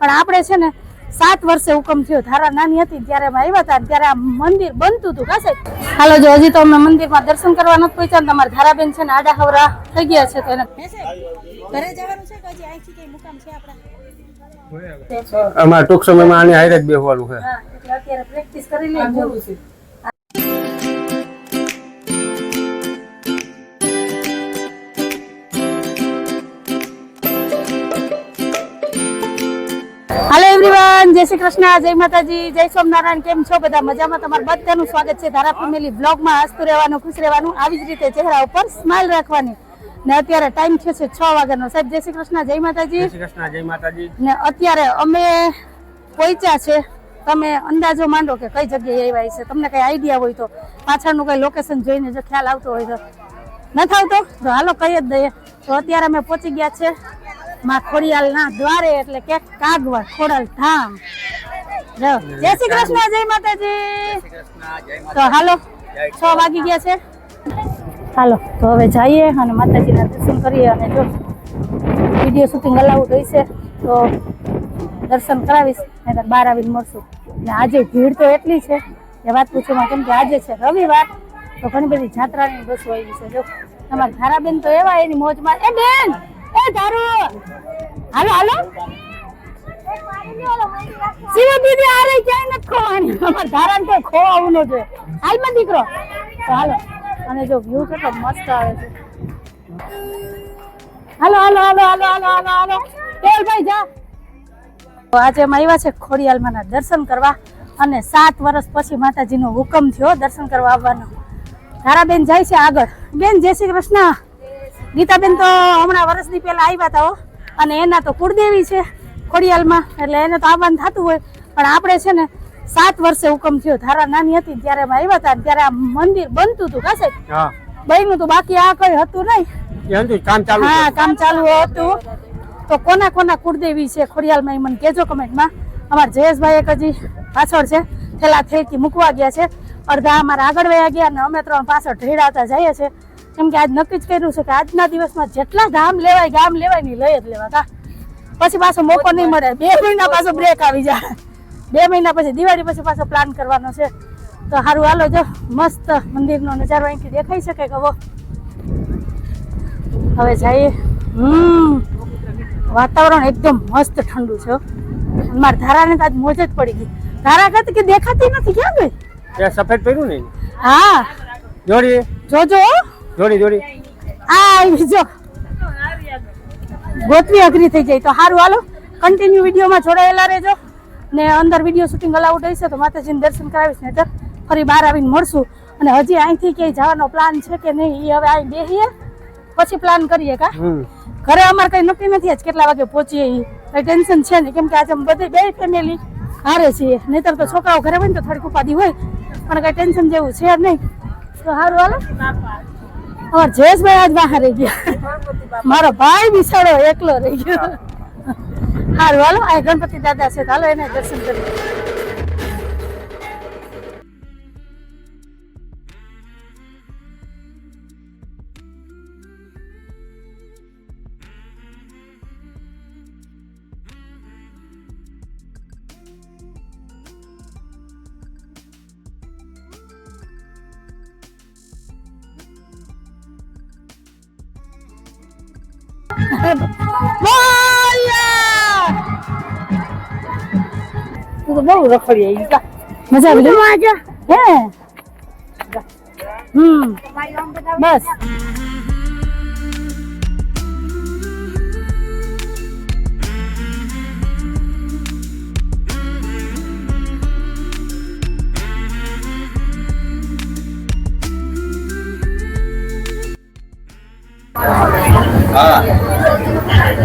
પણ આપણે છે ને 7 વર્ષે હુકમ થયો. ધારા નાની હતી ત્યારે અમે આવ્યા હતા, ત્યારે આ મંદિર બનતું હતું. કાસે હાલો જો હજી તો અમે મંદિરમાં દર્શન કરવા નથી પહોંચ્યા. તમારા ધારાબેન છે ને આડા હવરા થઈ ગયા છે, તો એને ઘરે જવાનું છે કે હજી અહીંથી કઈ મુકામ છે આપડા? અમાર ટૂંક સમયમાં આની હારે જ બેસવાનું છે. હા, એટલે અત્યારે પ્રેક્ટિસ કરી લઈએ જવું છે. હાલો એવરીવન, જય શ્રી કૃષ્ણ, જય માતાજી, જય સોમનારાયણ. કેમ છો બધા? મજામાં? તમારું બધાનું સ્વાગત છે ધારા ફેમિલી બ્લોગમાં. હસતું રહેવાનું, ખુશ રહેવાનું, આવી જ રીતે ચહેરા ઉપર સ્માઈલ રાખવાની. ને અત્યારે ટાઈમ થયો છે 6 વાગ્યાનો. સાહેબ જય શ્રી કૃષ્ણ, જય માતાજી. જય શ્રી કૃષ્ણ, જય માતાજી. ને અત્યારે અમે પહોંચ્યા છે. તમે અંદાજો માંડો કે કઈ જગ્યાએ આવ્યા છે. તમને કઈ આઈડિયા હોય તો પાછળનું કઈ લોકેશન જોઈને જો ખ્યાલ આવતો હોય તો. નથી આવતો તો હાલો કહી જ દઈએ. તો અત્યારે અમે પહોંચી ગયા છે માં ખોડિયાલના દ્વારે, એટલે કે કાગવડ ખોડલ ધામ. જય શ્રી કૃષ્ણ, જય માતાજી. તો હાલો 6 વાગી ગયા છે. હાલો તો હવે જઈએ અને માતાજીના દર્શન કરીએ. અને જો વિડીયો શૂટિંગ અલાઉડ હોય છે તો દર્શન કરાવીશ, નહીં તો બહાર આવીને મળશું. ને આજે ભીડ તો એટલી છે કે વાત પૂછવામાં, કેમ કે આજે છે રવિવાર, તો ઘણી બધી જાત્રાની બસો આવી છે. જો તમારા ધારાબેન તો એવા એની મોજમાં. એ બેન, એ ધારો, હાલો હાલો શિવ દીદી આ રહી, ક્યાંય નથી ખોવાની. અમારા ધારાને તો ખોવાવું ન જોઈએ. હાલમાં દીકરો, તો હાલો. અને જો વ્યૂ કેટલો મસ્ત આવે છે. હાલો હાલો હાલો હાલો હાલો હાલો હાલો ભાઈ જા. આજે અમે આવ્યા છે ખોડિયાલમાંના દર્શન કરવા, અને 7 વર્ષ પછી માતાજીનો હુકમ થયો દર્શન કરવા આવવાનો. ધારાબેન જાય છે આગળ. બેન જય શ્રી કૃષ્ણ. ગીતાબેન તો હમણાં વર્ષની પહેલા આવ્યા હતા, અને એના તો કુળદેવી છે ખોડિયાલમાં, એટલે એને તો આવવાનું થતું હોય. પણ આપણે છે ને 7 વર્ષે હુકમ થયો. ધારા નાની હતી ત્યારે અમે આવ્યા હતા, ત્યારે આ મંદિર બનતું હતું. કાસે બન્યું હતું, બાકી આ કઈ હતું નહીં. હા, કામ ચાલુ હતું. તો કોના કોના કુળદેવી છે ખોડિયાલમાં એ મને કહેજો કમેન્ટમાં. અમારા જયેશભાઈ એક હજી પાછળ છે, થેલા થેલકી મૂકવા ગયા છે. અડધા અમારા આગળ વયા ગયા, અને અમે 3 પાછળ ઢેડાતા જઈએ છે. કેમ કે આજ નક્કી જ કર્યું છે કે આજના દિવસમાં જેટલા ગામ લેવાય ને લઈ જ લેવા. પછી પાછો મોકો નહીં મળે. 2 મહિના પાછો બ્રેક આવી જાય. 2 મહિના પછી દિવાળી પછી પાછો પ્લાન કરવાનો છે. તો સારું હાલો, જો મસ્ત મંદિરનો નજારો અહીંથી દેખાઈ શકે કે હવે જઈએ. વાતાવરણ એકદમ મસ્ત ઠંડુ છે. મારા ધારાને તો આજ મોજ જ પડી ગઈ. ધારા કરતી કે દેખાતી નથી, ક્યાં ગઈ? સફેદ પહેર્યું ને. હા જોડી જોજો, જોડી આ જો ગોતવી અઘરી થઈ જાય. તો સારું હાલો, કન્ટિન્યુ વિડીયોમાં જોડાયેલા રહેજો. ને અંદર વિડીયો શૂટિંગ અલાઉડ હશે તો માતાજીને દર્શન કરાવીશ, ને ફરી બહાર આવીને મળશું. અને હજી અહીંથી ક્યાંય જવાનો પ્લાન છે કે નહીં એ હવે અહીં બેસીએ પછી પ્લાન કરીએ. કા ઘરે અમારે કઈ નક્કી નથી આજ કેટલા વાગે પહોંચીએ, એ કઈ ટેન્શન છે નહીં. કેમ કે આજે બધી 2 ફેમિલી હારે છીએ, નહીતર તો છોકરાઓ ઘરે હોય ને તો થોડીક ઉપાધિ હોય, પણ કઈ ટેન્શન જેવું છે નહીં. તો સારું હાલો. અમારા જયેશભાઈ આજ બહાર રહી ગયા, મારો ભાઈ બિસાડો એકલો રહી ગયો. સારું હાલો, આ ગણપતિ દાદા છે, હાલો એને દર્શન કરીએ. બહુ રખડી મજા આવી હે. બસ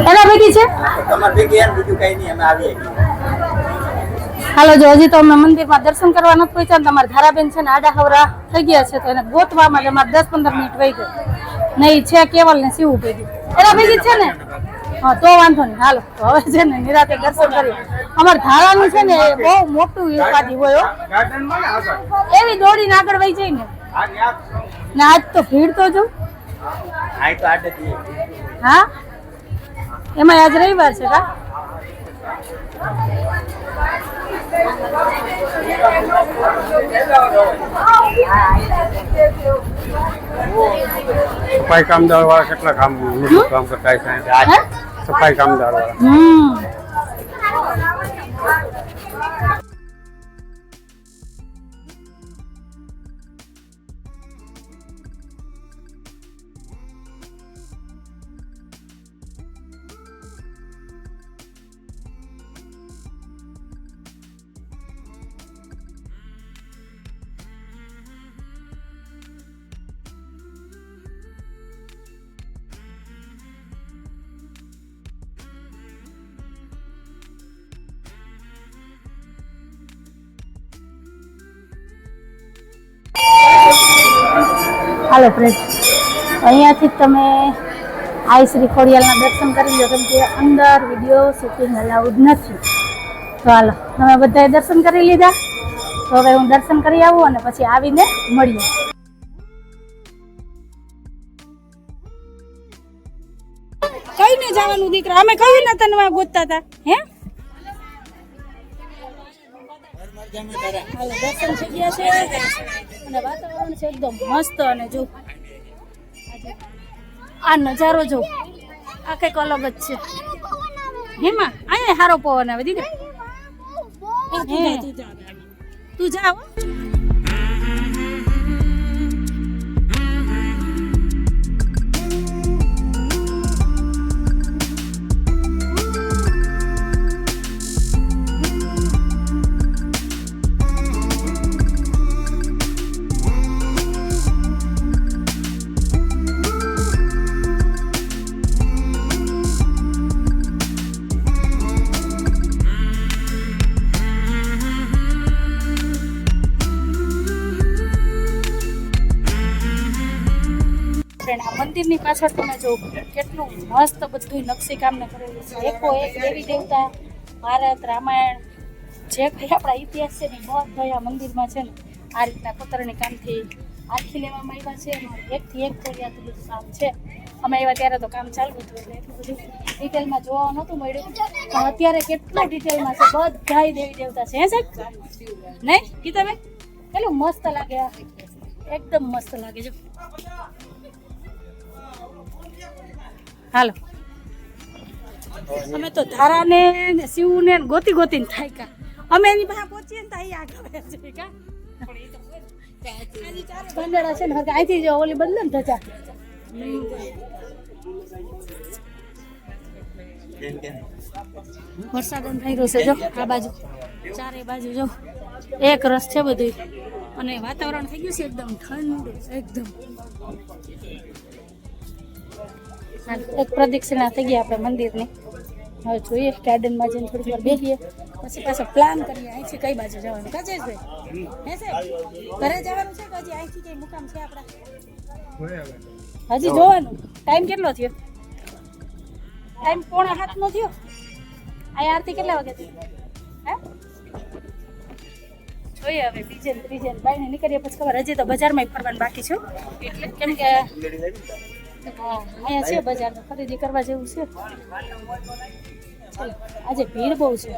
એના ભેગી છે. હાલો જો હજી તો અમે મંદિરમાં દર્શન કરવા નથી પહોંચ્યા. તમારા ધારાબેન છે ને આડા હવરા થઈ ગયા છે, તો એને ગોતવામાં અમારે 10-15 મિનિટ વહી ગઈ. નહીં છે કેવલ ને શિવું ભેગી એના ભેગી છે ને. હા તો વાંધો નહીં. હાલો તો હવે છે ને નિરાતે દર્શન કરીએ. અમારા ધારાનું છે ને બહુ મોટું ઉપાધિ હોય, એવી દોડીને આગળ વહી જાય ને આજ તો ભીડ તો જો. હા એમાં આજ રવિવાર છે. કા સફાઈ કામદાર વાળા કેટલા કામ મજૂર કામ કરતા હશે હે? સફાઈ કામદાર વાળા હાલો ફ્રેન્ડ, અહીંયાથી તમે આઈ શ્રી ખોડિયાલના દર્શન કરી લો, કેમ કે અંદર વિડીયો શૂટિંગ અલાઉડ નથી. તો હાલો, તમે બધાએ દર્શન કરી લીધા. તો હવે હું દર્શન કરી આવું અને પછી આવીને મળીએ. કઈ ને જવાનું દીકરા, અમે કયું ને તને ગોતતા હતા હે? હાલો, દર્શન થઈ ગયા છે અને વાતાવરણ છે એકદમ મસ્ત. અને જો આ નજારો જો, આ કંઈક અલગ જ છે. હેમાં અહીંયા સારો પવન આવે દીકરા. તું જા હો. આ મંદિરની પાછળ તમે જો કેટલું મસ્ત બધું નકશીકામ ને કરેલું છે. એકો એક દેવી દેવતા, ભારત, રામાયણ, જે કંઈ આપણા ઇતિહાસ છે ને બધા આ મંદિરમાં છે ને આ રીતના કોતરણી કામથી આખી લેવામાં આવ્યા છે. એકથી એક ખોડિયાતું બધું કામ છે. અમે આવ્યા ત્યારે તો કામ ચાલુ હતું એટલે એટલું બધું ડિટેલમાં જોવા નહોતું મળ્યું, પણ અત્યારે કેટલું ડિટેલમાં છે. બધાય દેવી દેવતા છે. હે સાહેબ નહીં ગીતાબેન? કેટલું મસ્ત લાગે, આ એકદમ મસ્ત લાગે. જો હાલો, અમે તો ધારાને ને શિવને ગોતી ગોતીને થાક્યા. અમે એની પાસે પહોંચીએ ને તો અહીં આગળ છે કા ભંડારા છે ને અહીંથી જો ઓલી બદલે ને ધજા. વરસાદ થઈ રહ્યો છે. જો આ બાજુ ચારે બાજુ જો એક રસ છે બધું, અને વાતાવરણ થઈ ગયું છે એકદમ ઠંડુ. એકદમ એક પ્રદક્ષિણા થઈ ગયા આપણે મંદિરની. હવે જોઈએ ગાર્ડનમાં જઈને થોડીક વાર બેસીએ, પછી પાછો પ્લાન કરીએ અહીંથી કઈ બાજુ જવાનું. કાજે ભાઈ હે સાહેબ, ઘરે જવાનું છે કે હજી અહીંથી કઈ મુકામ છે આપણા? હજી જોવાનું. ટાઈમ કેટલો થયો? ટાઈમ 6:45 નો થયો. આ આરતી કેટલા વાગે થઈ? હે જોઈએ હવે બીજે ત્રીજે બાઈને નીકળીએ પછી ખબર. હજી તો બજારમાં ફરવાનું બાકી છે એટલે, કેમ કે હા અહીંયા છે બજાર, ખરીદી કરવા જેવું છે. આજે ભીડ બહુ છે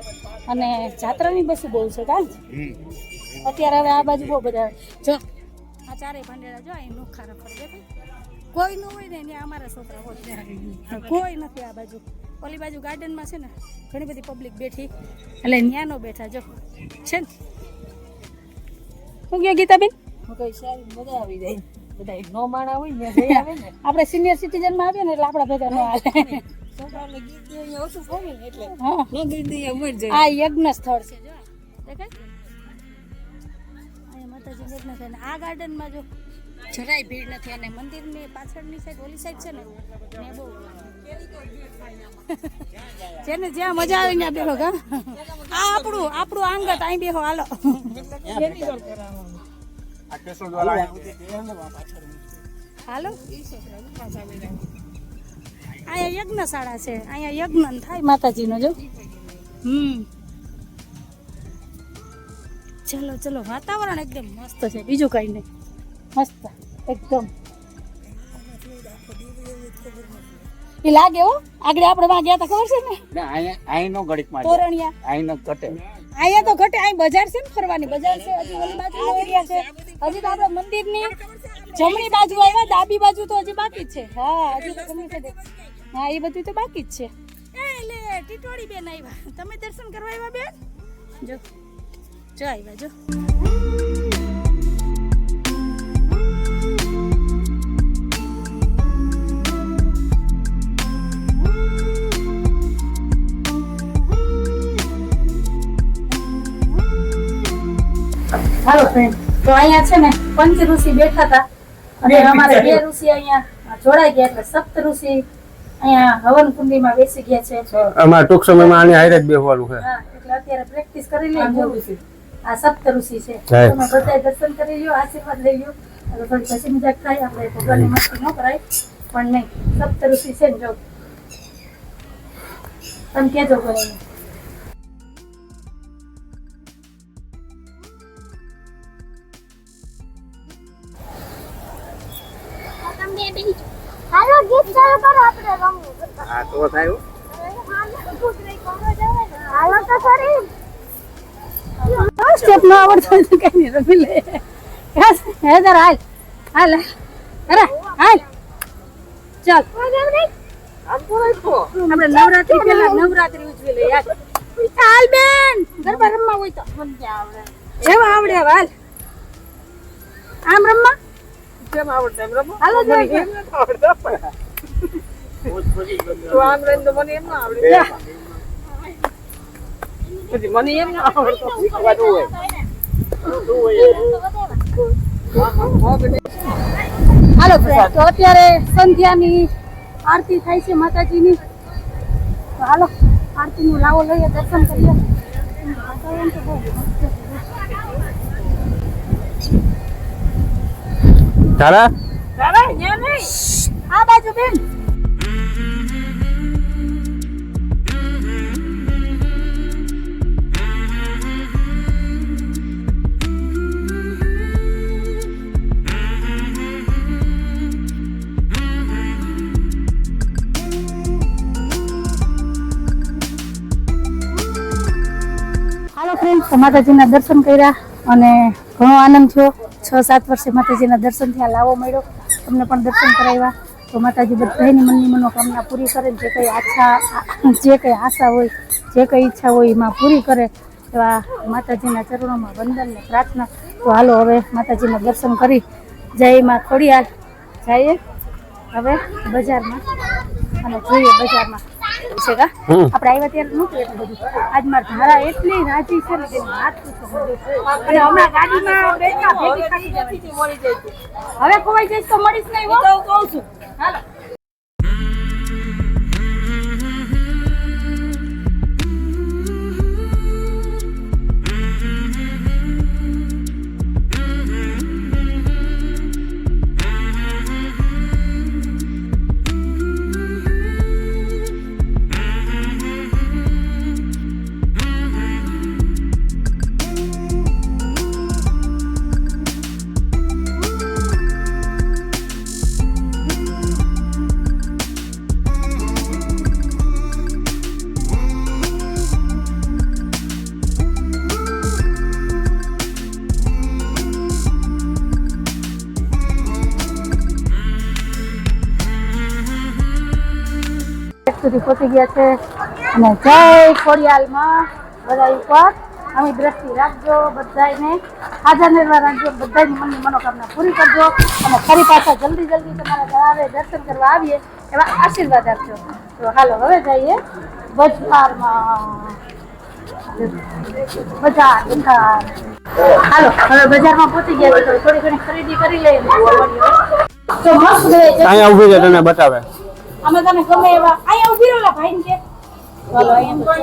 અને જાત્રાની બસ બહુ છે. કાલ અત્યારે હવે આ બાજુ બહુ બધા જો આ ચારેય ભાંડેડા જો અહીં નોખા રખડ દેખાય. કોઈ ન હોય ને ત્યાં અમારા છોકરા હોય, કોઈ નથી આ બાજુ. ઓલી બાજુ ગાર્ડનમાં છે ને ઘણી બધી પબ્લિક બેઠી, એટલે ન્યાનો બેઠા જો છે ને. શું કહો ગીતાબેન? મજા આવી જાય. બધા નો માણા હોય ને જઈ આવે ને. આપણે સિનિયર સિટીઝનમાં આવીએ ને એટલે આપણા ભેગા ન હાલે. છોકરાઓને ગીત અહીંયા ઓછું ફાવે ને એટલે હા, નો ગીત અહીંયા ઉમર જાય. આ યજ્ઞ સ્થળ છે જો દેખાય. અહીંયા માતાજી યજ્ઞ થાય ને આ ગાર્ડનમાં જો જરાય ભીડ નથી. અને મંદિરની પાછળની સાઈડ ઓલી સાઈડ છે ને ને બહુ જેને જ્યાં મજા આવે ત્યાં બેહો. કા આ આપણું આંગત અહીં બેહો હાલો. હાલો, અહીંયા યજ્ઞશાળા છે. અહીંયા યજ્ઞ થાય માતાજીનો જો. ચલો ચલો, વાતાવરણ એકદમ મસ્ત છે, બીજું કઈ નહીં. મસ્ત એકદમ. એ લાગે હો આગળ આપણે વાં ગયા તા ખબર છે ને અહીંનો ઘડીક માં તોરણિયા અહીંનો ઘટે અહીંયા તો ઘટે અહીં બજાર છે ને ફરવાની બજાર છે હજી ઓલી બાજુ એરિયા છે હજી તો આપણે મંદિરની જમણી બાજુ આવ્યા ડાબી બાજુ તો હજી બાકી જ છે હા હજી તો ગમે છે હા એ બધું તો બાકી જ છે એટલે ટીટોળી બેન આવ્યા તમે દર્શન કરવા આવ્યા બેન જો જો આવ્યા જો હાલો ફ્રેન્ડ તો અહીંયા છે ને પંચ ઋષિ બેઠા હતા અને અમારે 2 ઋષિ અહીંયા જોડાઈ ગયા એટલે સપ્ત ઋષિ અહીંયા હવન કુંડીમાં બેસી ગયા છે અમારે ટૂંક સમયમાં આની હારે જ બેસવાનું છે હા એટલે અત્યારે પ્રેક્ટિસ કરી લઈએ આ સપ્ત ઋષિ છે હા. તમે બધાય દર્શન કરી લ્યો આશીર્વાદ લઈ લ્યો એટલે થોડી હસી મજાક થાય આપણે ભગવાનની મસ્તી ન કરાય પણ નહીં સપ્ત ઋષિ છે ને જો તમે કેજો કરીને હાલો ગીત ચાલુ કરો આપણે રમવું હા તો થાય હાલો તો ખરી સ્ટેપ ન આવડતો હોય તો કઈ નહીં રમી લે હેદર હાલ હાલ અરે હાલ ચાલ આપણે નવરાત્રી પેલા નવરાત્રી ઉજવી લઈએ યાર હાલ બેન ગરબા રમવા હોય તો એવા આવડે હવે હાલ આમ રમવા કેમ આવડે એમ રમો હાલો મને એમ ન આવડે તો આમ રહીને તો મને એમ ના આવડે પછી મને એમ ના આવડે તો શીખવાનું હોય હાલો ફ્રેન્ડ તો અત્યારે સંધ્યાની આરતી થાય છે માતાજીની તો હાલો આરતીનો લાવો લઈએ દર્શન કરીએ વાતાવરણ તો બહુ મસ્ત છે. તારા તારા અહીંયા નહીં આ બાજુ બેન હાલો ફ્રેન્ડ તો માતાજીના દર્શન કર્યા અને ઘણો આનંદ થયો 6-7 વર્ષે માતાજીના દર્શન થયા લાવો મળ્યો તમને પણ દર્શન કરાવ્યા તો માતાજી બધાની મનની મનોકામના પૂરી કરે જે કંઈ આશા હોય જે કંઈ ઈચ્છા હોય એમાં પૂરી કરે એવા માતાજીના ચરણોમાં વંદન ને પ્રાર્થના તો હાલો હવે માતાજીના દર્શન કરી જય માં ખોડિયાર જઈએ હવે બજારમાં અને જોઈએ બજારમાં છે કા આપણે આવ્યા ત્યારે નહોતું એટલું બધું આજ માર ધારા એટલી રાજી છે ને કે વાત પૂછો અને હમણાં ગાડીમાં બેઠા ભેગી ખાલી જતી મળી જાય હવે કોઈ જઈશ તો મળીશ નહીં હો તો કહું છું હાલો સુધી પહોંચી ગયા છે અને જય ખોડિયાલમાં બધા ઉપર અમે દ્રષ્ટિ રાખજો બધાને હાજર નિર્વાહ રાખજો બધાની મનની મનોકામના પૂરી કરજો અને ફરી પાછા જલ્દી તમારા ગાવે દર્શન કરવા આવીએ એવા આશીર્વાદ આપજો તો હાલો હવે જઈએ બજારમાં હાલો હવે બજારમાં પહોંચી ગયા છે તો થોડી ઘણી ખરીદી કરી લઈએ તો મસ્ત અહીંયા ઊભી છે તને બતાવે અમે તને ગમે એવા અહીંયા ઉભી રહેલા ભાઈ ને કે ચાલો અહીંયા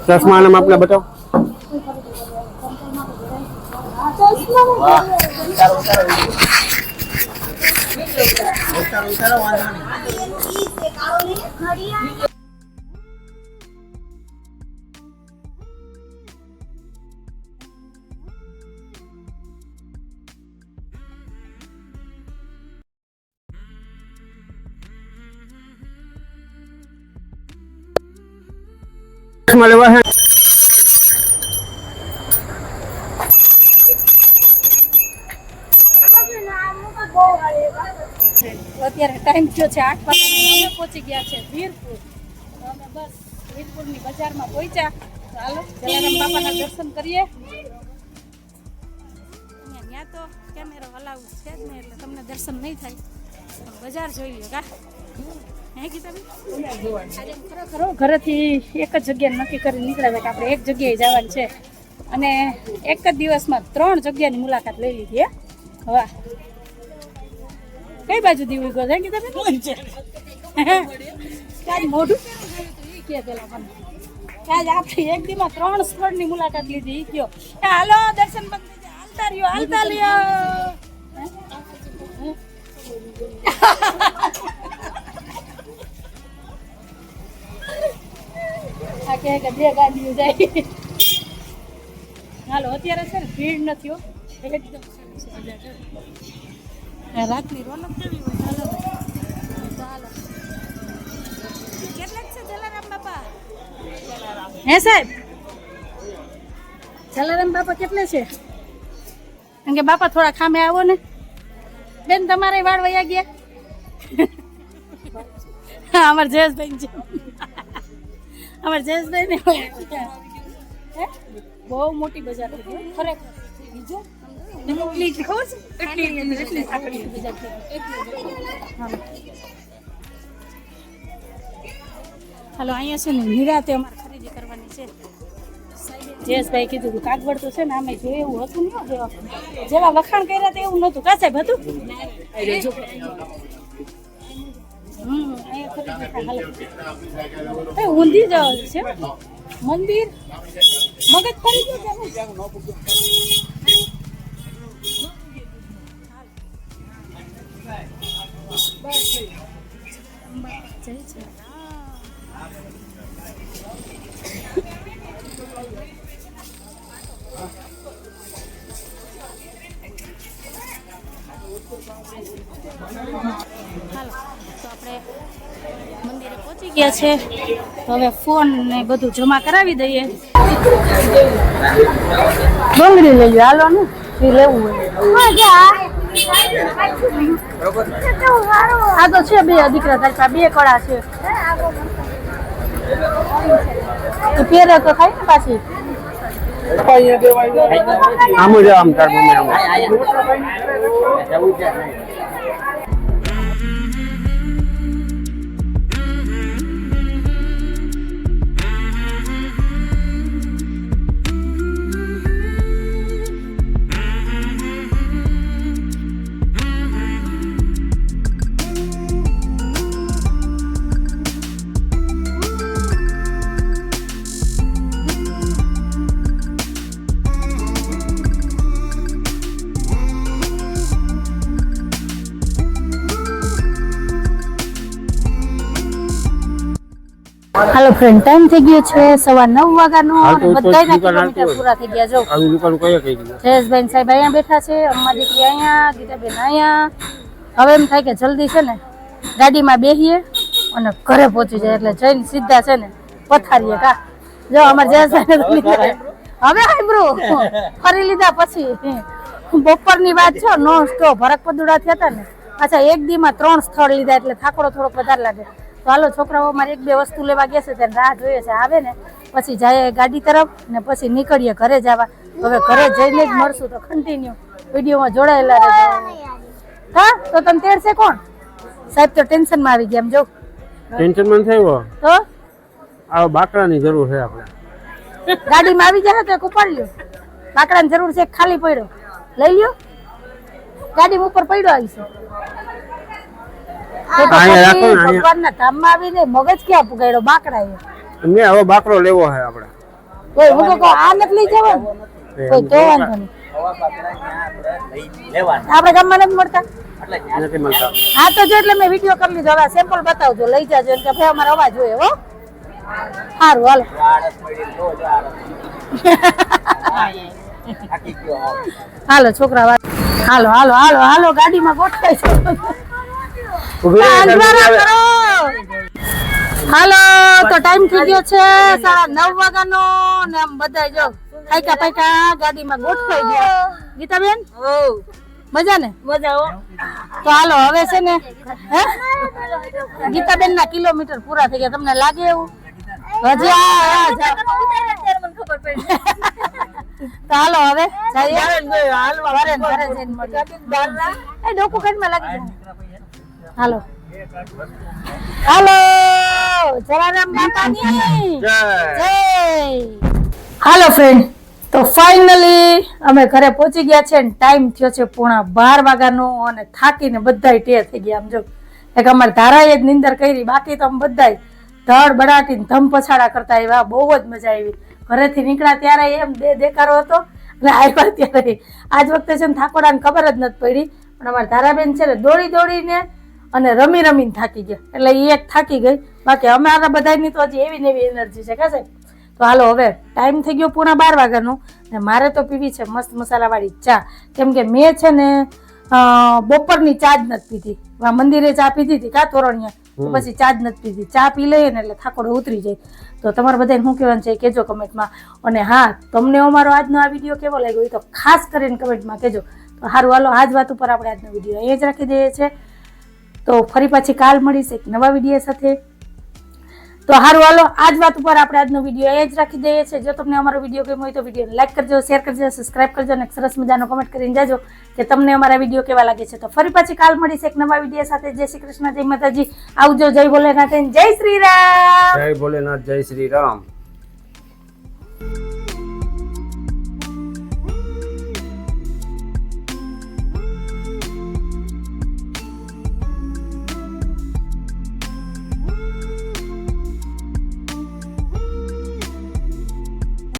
ચશ્મા નામ આપણે બતાવો ચશ્મા લેવા છે અત્યારે ટાઈમ થયો છે 8 વાગ્યાનો. અમે પહોંચી ગયા છે વીરપુર. તો અમે બસ વીરપુરની બજારમાં પહોંચ્યા. તો હાલો જલારામ બાપાના દર્શન કરીએ. ત્યાં તો કેમેરો હલાવું છે જ ને એટલે તમને દર્શન નહીં થાય. પણ બજાર જોઈ લ્યો કા હે ગીતાબેન? આજે ખરેખર ઘરેથી એક જ જગ્યાએ નક્કી કરી નીકળ્યા કે આપણે એક જગ્યાએ જવાનું છે અને એક જ દિવસમાં 3 જગ્યાની મુલાકાત લઈ લીધી. હે વાહ, કઈ બાજુ દીવું ગયો છે ગીતાબેન? કાંઈ મોઢું કે પેલા મને કાંઈ આપણે એક દીમાં 3 સ્થળની મુલાકાત લીધી. ઈ કયો હાલો દર્શન બંધ હાલતા રહ્યો હાલતા રહ્યો. આ કહે કે 2 ગાડીઓ જાય. હાલો અત્યારે છે ને ભીડ નથી હો, એકદમ રાતની રોનક કેવી હોય. ચાલો ચાલો. કેટલાક છે જલારામ બાપા? હે સાહેબ, જલારામ બાપા કેટલે છે? કારણ કે બાપા થોડા ખામે આવો ને. બેન તમારે વાળ વયા ગયા? અમાર જયેશભાઈ છે, અમાર જયેશભાઈ ને બહુ મોટી બજાર થઈ ખરેખર. બીજું એટલી જ ખબર છે, એટલી સાંકડી બજાર થઈ. હાલો અહીંયા છે ને નિરાતે અમારે ખરીદી કરવાની છે. જયેશભાઈ કીધું હતું કાગવડ તો છે ને આમે જો એવું હતું ને જેવા વખાણ કર્યા હતા એવું નહોતું. કા સાહેબ હતું? ઊંધી જ છે મંદિર. મગજ ફરી ગયો કે હાલો તો આપણે મંદિરે પહોંચી ગયા છે. તો હવે ફોન ને બધું જમા કરાવી દઈએ. ડુંગળી લઈ લો હાલો ને એ લેવું હોય. આ તો છે 2 દીકરા તારી 2 કળા છે. તો પહેરે તો થાય ને પાછી. આમ જ આમ તાર મમ્મી આમ હાલો ફ્રેન્ડ, ટાઈમ થઈ ગયો છે 9:15 વાગ્યાનો. હાલ તો બધાયના દુકાન કિલોમીટર હાલતી પૂરા થઈ ગયા. જો આવી દુકાન કઈ કઈ ગઈ જયેશભાઈ સાહેબ અહીંયા બેઠા છે, અમ્મા દીકરી અહીંયા, ગીતાબેન અહીંયા. હવે એમ થાય કે જલ્દી છે ને ગાડીમાં બેસીએ અને ઘરે પહોંચી જાય એટલે જઈને સીધા છે ને પથારીએ. કા જો અમારે જયેશભાઈ હવે આઈબ્રો ફરી લીધા પછી બપોરની વાત છે. નો સ્ટોપ ભરક પદુડા થયા હતા ને. અચ્છા એક દીમાં 3 સ્થળ લીધા એટલે થાકડો થોડોક વધારે લાગે. તો હાલો છોકરાઓ મારે 1-2 વસ્તુ લેવા ગયા છે ત્યારે રાહ જોઈએ છે. આવે ને પછી જાય ગાડી તરફ ને પછી નીકળીએ ઘરે જવા. હવે ઘરે જઈને જ મળશું. તો કન્ટિન્યુ વિડીયોમાં જોડાયેલા રહેજો. હા તો તમે તેડશે કોણ? સાહેબ તો ટેન્શનમાં આવી ગયા. એમ જો ટેન્શન માં થયો તો આ બાકડાની જરૂર છે આપણે. ગાડીમાં આવી જાય તો એક ઉપાડી લ્યો. બાકડાની જરૂર છે, ખાલી પડ્યો લઈ લ્યો. ગાડીમાં ઉપર પડ્યો આવી છે. ભગવાનના ધામમાં આવીને મગજ ક્યાં પુગાડ્યો બાકડા મેં હવે બાકરો લેવો છે આપણે. કોઈ હું તો કહું આ નથી લઈ જવાનું કોઈ તો વાંધો નહીં. આપણે ગામમાં નથી મળતા. નથી મળતા. હા તો જો એટલે મેં વિડીયો કરી લીધો. હવે સેમ્પલ બતાવજો, લઈ જાજો કે ભાઈ અમારો અવાજ હોય. હો સારું હાલો. હાલો છોકરા વાત. હાલો હાલો હાલો હાલો ગાડીમાં ગોઠવાય છે. હાલો તો ટાઈમ થઈ ગયો છે 9:30 વાગ્યાનો ને આમ બધા જો થાક્યા પાક્યા ગાડીમાં ગોઠવાઈ ગયા. ગીતાબેન મજા ને? મજા હો. તો હાલો હવે છે ને હે ગીતાબેન ના કિલોમીટર પૂરા થઈ ગયા. તમને લાગે એવું? હજી ત્યારે મને ખબર પડી. તો હાલો હવે જઈએ. ઘરે ને ઘરે જઈને મળીએ. એ ડોકુ કાઢમાં લાગી જાય. હાલો હાલો જલારામ બાપાની જય. હાલો ફ્રેન્ડ, તો ફાઇનલી અમે ઘરે પહોંચી ગયા છે. ટાઈમ થયો છે 11:30 વાગ્યાનો અને થાકીને બધાય ટેર થઈ ગયા. આમ જો એક અમારે ધારાએ જ નિંદર કરી, બાકી તો અમે બધાય ધડ બડાટીને ધમ પછાડા કરતા આવ્યા. બહુ જ મજા આવી. ઘરેથી નીકળ્યા ત્યારે એમ દેખારો હતો અને આવ્યા ત્યારે આજ વખતે છે ને થાકોડાને ખબર જ નથી પડી. પણ અમારા ધારાબેન છે ને દોડી દોડીને અને રમી રમીને થાકી ગયા, એટલે એ એક થાકી ગઈ. બાકી અમારા બધાની તો હજી એવી ને એવી એનર્જી છે. કાશે તો હાલો હવે ટાઈમ થઈ ગયો 11:30 વાગ્યાનો ને મારે તો પીવી છે મસ્ત મસાલાવાળી ચા. કેમ કે મેં છે ને બપોરની ચા જ નથી પીધી. મંદિરે ચા પીધી હતી કા તોરણિયા, પછી ચા જ નથી પીધી. ચા પી લઈએ ને એટલે થાકોડો ઉતરી જાય. તો તમારે બધાને શું કહેવાનું છે કહેજો કમેન્ટમાં. અને હા, તમને અમારો આજનો આ વિડીયો કેવો લાગ્યો એ તો ખાસ કરીને કમેન્ટમાં કહેજો. તો સારું હાલો, આ જ વાત ઉપર આપણે આજનો વિડીયો અહીંયા જ રાખી દઈએ છીએ. તો ફરી પાછી કાલ મળીશ એક નવા વિડીયો સાથે. તો સારું હાલો, આ જ વાત ઉપર આપણે આજનો વિડીયો અહીંયા જ રાખી દઈએ છીએ. જો તમને અમારો વિડીયો ગમ્યો હોય તો વિડીયોને લાઈક કરજો, શેર કરજો, સબસ્ક્રાઇબ કરજો અને સરસ મજાનો કમેન્ટ કરીને જાજો કે તમને અમારા વિડીયો કેવા લાગે છે. તો ફરી પાછી કાલ મળીશ એક નવા વિડીયો સાથે. જય શ્રી કૃષ્ણ, જય માતાજી, આવજો, જય ભોલેનાથ, જય શ્રી રામ. જય ભોલેનાથ, જય શ્રી રામ.